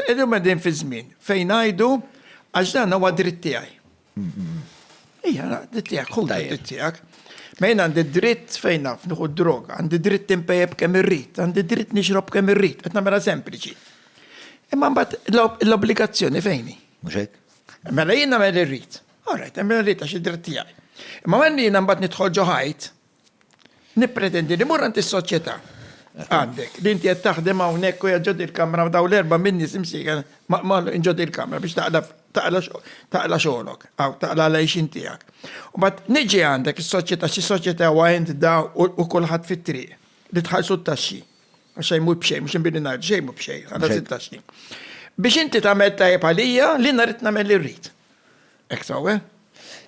Edu din fi żmien fejn ngħidu għax dan huwa dritt tiegħi. Ija, dritt tiegħek, ħu dritt tiegħek. Mejn għandi dritt fejn naf nieħu droga, għandi dritt impejjeb kemm irrid, għandi dritt nixrob kemm irrid, qed nagħmilha sempliċi. Imma mbagħad l-obbligazzjoni fejni? Mhux hekk? Mela jien nagħmel irrid. Alright, nagħmel irrid għax id-dritt tiegħi. Imma minn jiena mbagħad nidħol ġo ħajt, nippretendi li mur għand is-soċjetà. Għandek, li inti qed taħdem hawnhekk u ġod il-kamra daw l-erba' minni simsika ma ġod il-kamra biex taqla xogħolok, aw taqla l-għajxin tiegħek. U mbagħad niġi għandek is-soċjetà xi soċjetà għajnt da u kulħadd fit-triq li tħallsu t-taxxi. Għax xejn mhu b'xejn, mhux inbini ngħid xejn mhu b'xejn, ħallas it-taxxi. Biex inti tagħmel tajjeb għalija li nhar nagħmel li rrid. Hekk sawa?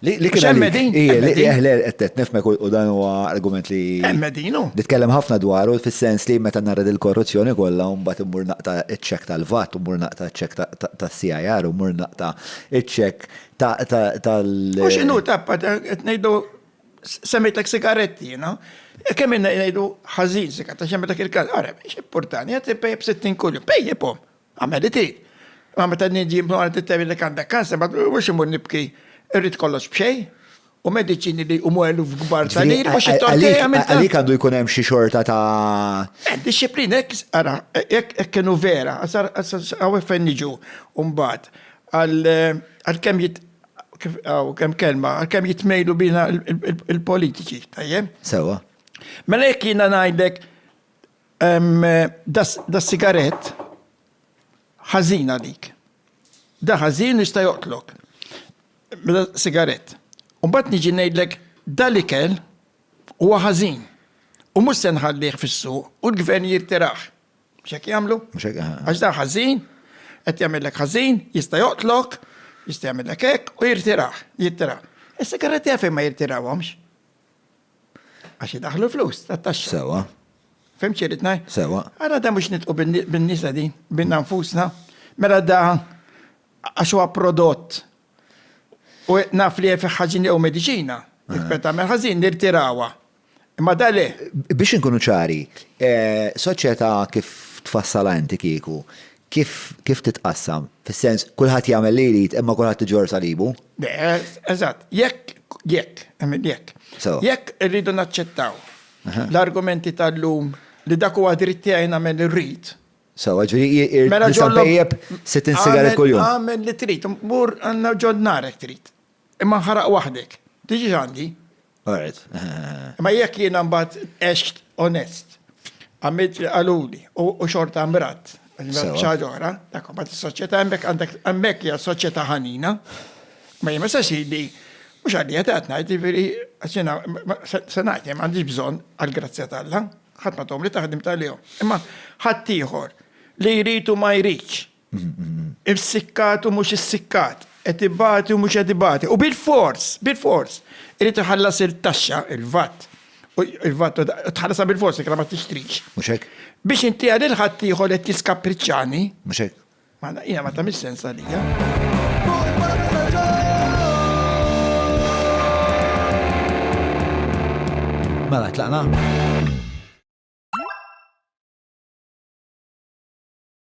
Li kien li eħler qed nifmek u dan huwa argument li Emmedinu. Nitkellem ħafna dwaru fis-sens li meta narred il-korruzzjoni kollha mbagħad immur naqta' iċ-ċekk tal-VAT, u mur naqta' ċekk tas-CIR, u mur naqta' iċ-ċekk tal. Mhux inhu tappa qed ngħidu semmejtek sigaretti, no? Kemm ngħidu ħażin sigaret għax hemmhekk il-każ. Ara, mhix importanti, qed tippejjeb 60 kuljum, pejjebhom. Għamel trid. Ma meta niġi mara tittemilek għandek kanser, ma mhux imur nibki irrid kollox b'xejn, u mediċini li huma eluf kbar ta' liri biex it-tortija minn ta' għalik għandu jkun hemm xi xorta ta' disciplina, hekk kienu vera, għaw fejn niġu mbagħad għal kemm kelma, għal kemm jitmejlu bina il-politiċi, tajjeb? Sewa. Mela jekk jiena ngħidlek da sigarett ħażin għalik. Da ħażin jista' joqtlok. Mela sigarett. Mbagħad niġi ngħidlek dal-ikel huwa ħażin. U mhux se nħallih fis-suq u l-gvern jirtiraħ. Mhux hekk jagħmlu? Għax da ħażin, qed jagħmellek ħażin, jista' joqtlok, jista' jagħmellek hekk u jirtiraħ. Is-sigaretti fejn ma jirtirawhomx. Għax idaħħlu flus tat-taxxa. Sewa. Fim ċirit ngħid? Sewa. Ara da mhux nitqu bin-nisa din, binna nfusna. Mela da għax huwa prodott. U naf li fi ħaġin jew mediċina. Jekk tagħmel ħażin nirtirawha. Imma dale. Biex inkunu ċari, soċjetà kif tfassal inti kieku, kif titqassam? Fis-sens kulħadd jagħmel li jrid imma kulħadd iġor salibu? Eżatt, jekk irridu naċċettaw l-argumenti tal-lum li dak huwa dritt tiegħi nagħmel irrid. Sawa, ġifieri nista' pejjeb 60 sigaret kuljum. Għamel li trid, mur għandna ġod narek trid. Imma ħaraq waħdek. Tiġi għandi. Alright. Imma jekk jiena mbagħad għext onest, għamilt għaluli u xorta mbrat, xaġa oħra, dak mbagħad is-soċjetà hemmhekk hija soċjetà ħanina. Ma jien ma sax li mhux għalli qed ngħid jiġifieri se ngħid m'għandix bżonn għall-grazzja tal-Alla, ħadd ma tom li taħdim tal-jom. Imma ħadd ieħor li jritu ma jridx. Is-sikkatu mhux is-sikkat, qed ibati u mhux qed ibati. U bil-fors, irid iħallas il-taxxa, il-VAT. U il-VAT tħallasha bil-fors jekk ma tixtrix. Mhux hekk? Biex inti għal ħadd ieħor qed jiskappriċċani. Mhux hekk? Ma jiena ma tagħmilx sens għalija. Mela tlaqna.